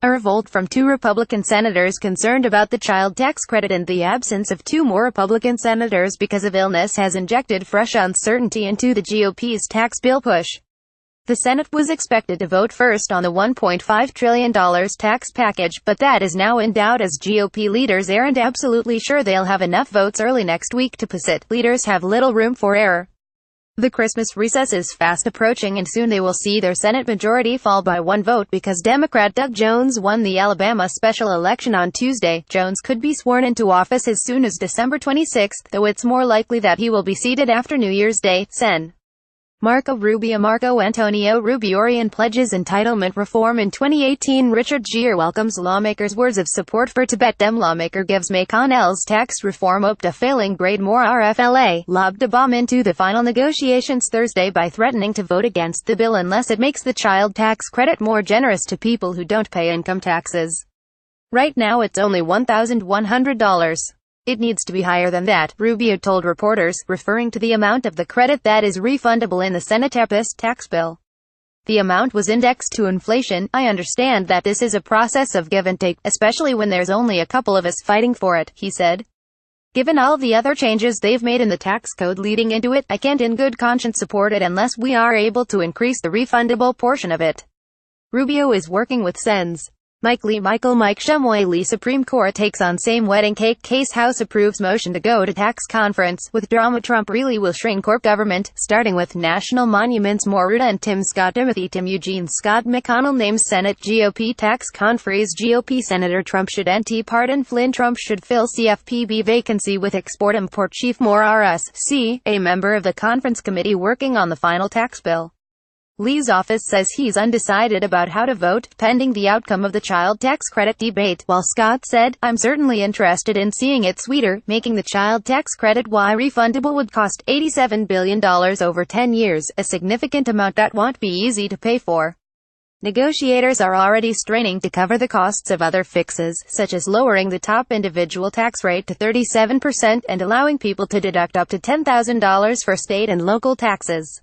A revolt from two Republican senators concerned about the child tax credit and the absence of two more Republican senators because of illness has injected fresh uncertainty into the GOP's tax bill push. The Senate was expected to vote first on the $1.5 trillion tax package, but that is now in doubt as GOP leaders aren't absolutely sure they'll have enough votes early next week to pass it. Leaders have little room for error. The Christmas recess is fast approaching and soon they will see their Senate majority fall by one vote because Democrat Doug Jones won the Alabama special election on Tuesday. Jones could be sworn into office as soon as December 26, though it's more likely that he will be seated after New Year's Day. Sen. Marco Antonio Rubio pledges entitlement reform in 2018. Richard Gere welcomes lawmakers' words of support for Tibet. Dem lawmaker gives McConnell's tax reform up to failing grade. More RFLA lobbed a bomb into the final negotiations Thursday by threatening to vote against the bill unless it makes the child tax credit more generous to people who don't pay income taxes. Right now it's only $1,100. It needs to be higher than that, Rubio told reporters, referring to the amount of the credit that is refundable in the Senate-passed tax bill. The amount was indexed to inflation. I understand that this is a process of give and take, especially when there's only a couple of us fighting for it, he said. Given all the other changes they've made in the tax code leading into it, I can't in good conscience support it unless we are able to increase the refundable portion of it. Rubio is working with Sens. Mike Shumway. Supreme Court takes on same wedding cake case. House approves motion to go to tax conference. With drama, Trump really will shrink corp government, starting with national monuments. Ruta and Tim Eugene Scott. McConnell names Senate GOP tax conference. GOP Senator Trump should NT pardon Flynn. Trump should fill CFPB vacancy with export-import chief. RSC, a member of the conference committee working on the final tax bill. Lee's office says he's undecided about how to vote, pending the outcome of the child tax credit debate, while Scott said, I'm certainly interested in seeing it sweeter, making the child tax credit refundable would cost $87 billion over 10 years, a significant amount that won't be easy to pay for. Negotiators are already straining to cover the costs of other fixes, such as lowering the top individual tax rate to 37% and allowing people to deduct up to $10,000 for state and local taxes.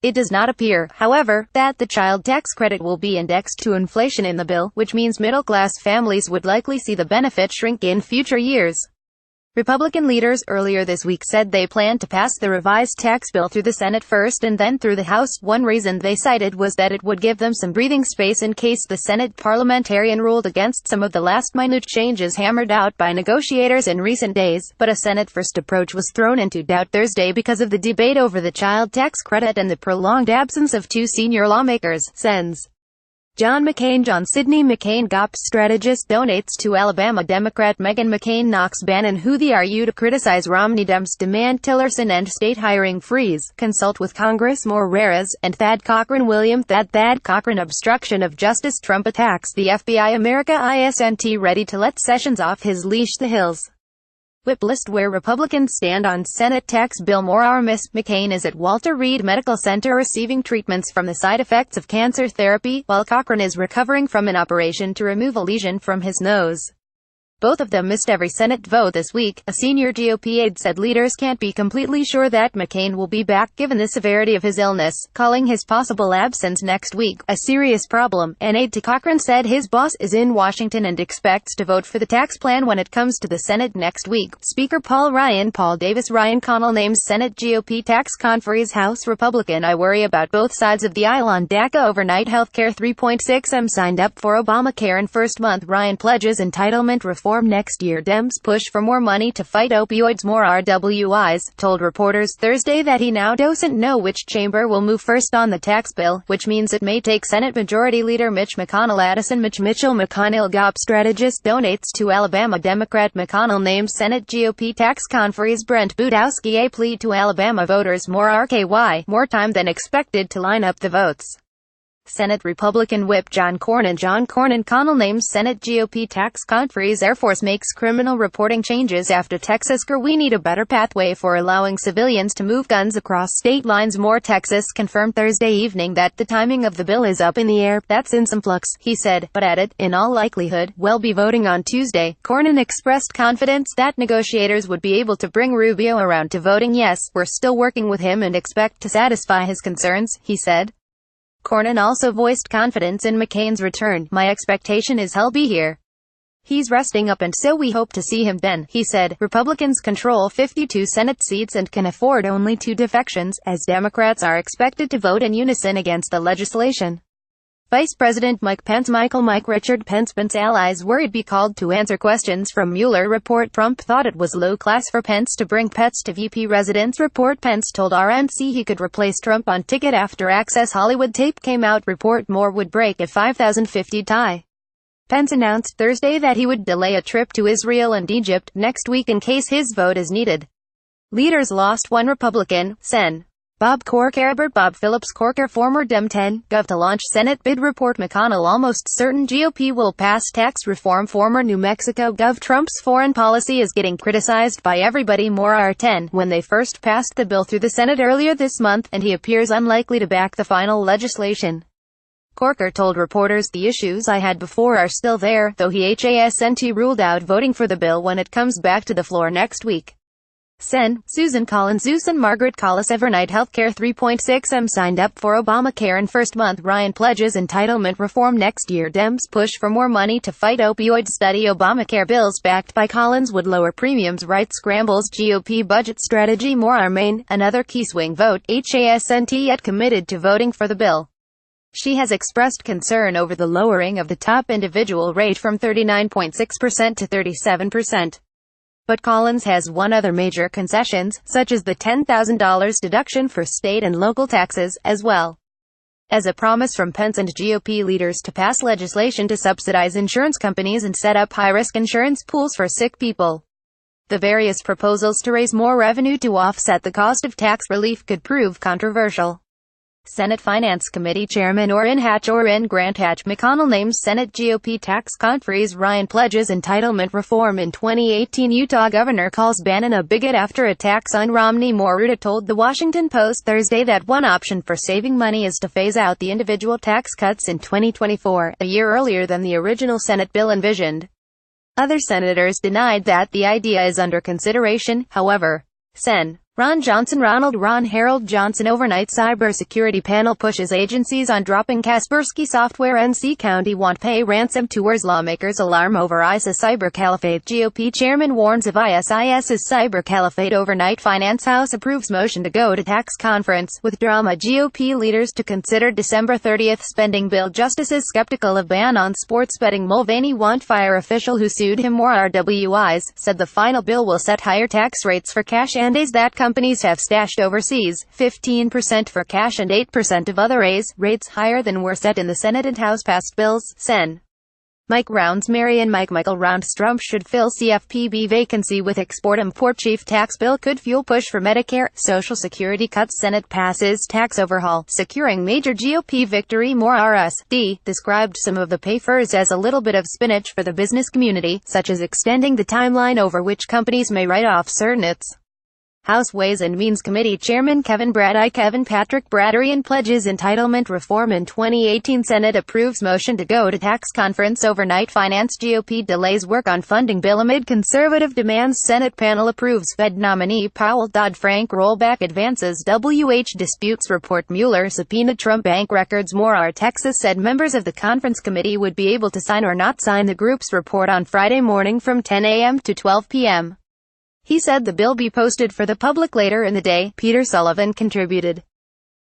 It does not appear, however, that the child tax credit will be indexed to inflation in the bill, which means middle-class families would likely see the benefit shrink in future years. Republican leaders earlier this week said they plan to pass the revised tax bill through the Senate first and then through the House. One reason they cited was that it would give them some breathing space in case the Senate parliamentarian ruled against some of the last-minute changes hammered out by negotiators in recent days. But a Senate-first approach was thrown into doubt Thursday because of the debate over the child tax credit and the prolonged absence of two senior lawmakers. Sens. John Sidney McCain GOP strategist donates to Alabama Democrat Meghan McCain knocks Bannon. Who the are you to criticize Romney? Dems demand Tillerson end state hiring freeze. Consult with Congress. More Rares and Thad Cochran. Thad Cochran obstruction of justice. Trump attacks the FBI. America isn't ready to let Sessions off his leash. The Hills Whip list where Republicans stand on Senate tax bill. Miss McCain is at Walter Reed Medical Center receiving treatments from the side effects of cancer therapy, while Cochran is recovering from an operation to remove a lesion from his nose. Both of them missed every Senate vote this week. A senior GOP aide said leaders can't be completely sure that McCain will be back given the severity of his illness, calling his possible absence next week a serious problem. An aide to Cochran said his boss is in Washington and expects to vote for the tax plan when it comes to the Senate next week. Speaker Paul Davis Ryan Connell names Senate GOP tax conference. House Republican. I worry about both sides of the aisle on DACA overnight healthcare. 3.6 M signed up for Obamacare in first month. Ryan pledges entitlement reform next year. Dems push for more money to fight opioids. More RWIs told reporters Thursday that he now doesn't know which chamber will move first on the tax bill, which means it may take Senate Majority Leader Mitch McConnell. Addison Mitchell McConnell GOP strategist donates to Alabama Democrat. McConnell names Senate GOP tax conference. Brent Budowski. A plea to Alabama voters. More RKY. More time than expected to line up the votes. Senate Republican Whip John Cornyn. Connell names Senate GOP tax conference. Air Force makes criminal reporting changes after Texas. We need a better pathway for allowing civilians to move guns across state lines. More Texas confirmed Thursday evening that the timing of the bill is up in the air. That's in some flux, he said, but added, in all likelihood, we'll be voting on Tuesday. Cornyn expressed confidence that negotiators would be able to bring Rubio around to voting yes. We're still working with him and expect to satisfy his concerns, he said. Cornyn also voiced confidence in McCain's return. "My expectation is he'll be here. He's resting up and so we hope to see him then," he said. Republicans control 52 Senate seats and can afford only 2 defections, as Democrats are expected to vote in unison against the legislation. Vice President Mike Richard Pence's allies worried be called to answer questions from Mueller report. Trump thought it was low class for Pence to bring pets to VP residence. Report Pence told RNC he could replace Trump on ticket after Access Hollywood tape came out. Report more would break at 5,050 tie. Pence announced Thursday that he would delay a trip to Israel and Egypt next week in case his vote is needed. Leaders lost one Republican, Sen. Bob Phillips Corker, former Dem 10, Gov to launch Senate bid. Report McConnell almost certain GOP will pass tax reform. Former New Mexico Gov. Trump's foreign policy is getting criticized by everybody. More R10 when they first passed the bill through the Senate earlier this month, and he appears unlikely to back the final legislation. Corker told reporters, "The issues I had before are still there, though he hasn't ruled out voting for the bill when it comes back to the floor next week." Sen. Susan Collins and Margaret Collis. Evernight Healthcare 3.6 M signed up for Obamacare in first month. Ryan pledges entitlement reform next year. Dems push for more money to fight opioid study. Obamacare bills backed by Collins would lower premiums. Right scrambles GOP budget strategy. More our Maine, another key swing vote. Hasn't yet committed to voting for the bill. She has expressed concern over the lowering of the top individual rate from 39.6% to 37%. But Collins has won other major concessions, such as the $10,000 deduction for state and local taxes, as well as a promise from Pence and GOP leaders to pass legislation to subsidize insurance companies and set up high-risk insurance pools for sick people. The various proposals to raise more revenue to offset the cost of tax relief could prove controversial. Senate Finance Committee Chairman Orrin Grant Hatch. McConnell names Senate GOP tax conferees. Ryan pledges entitlement reform in 2018. Utah governor calls Bannon a bigot after attacks on Romney. Moruta told The Washington Post Thursday that one option for saving money is to phase out the individual tax cuts in 2024, a year earlier than the original Senate bill envisioned. Other senators denied that the idea is under consideration, however. Sen. Harold Johnson. Overnight cybersecurity panel pushes agencies on dropping Kaspersky software. NC County won't pay ransom to Wars. Lawmakers alarm over ISIS cyber caliphate. GOP chairman warns of ISIS's cyber caliphate. Overnight Finance House approves motion to go to tax conference, with drama. GOP leaders to consider December 30th spending bill. Justices skeptical of ban on sports betting. Mulvaney want fire official who sued him. More RWIs said the final bill will set higher tax rates for cash and A's that companies have stashed overseas, 15% for cash and 8% of other A's, rates higher than were set in the Senate and House passed bills. Sen. Michael Rounds. Trump should fill CFPB vacancy with export-import. Chief tax bill could fuel push for Medicare, Social Security cuts. Senate passes tax overhaul, securing major GOP victory. More RSD described some of the pay-furs as a little bit of spinach for the business community, such as extending the timeline over which companies may write off certain its. House Ways and Means Committee Chairman Kevin Patrick Braderian pledges entitlement reform in 2018. Senate approves motion to go to tax conference. Overnight Finance. GOP delays work on funding bill amid conservative demands. Senate panel approves Fed nominee Powell. Dodd-Frank rollback advances. Disputes. Report Mueller subpoenaed Trump bank records. More our Texas said members of the conference committee would be able to sign or not sign the group's report on Friday morning from 10 a.m. to 12 p.m. He said the bill be posted for the public later in the day. Peter Sullivan contributed.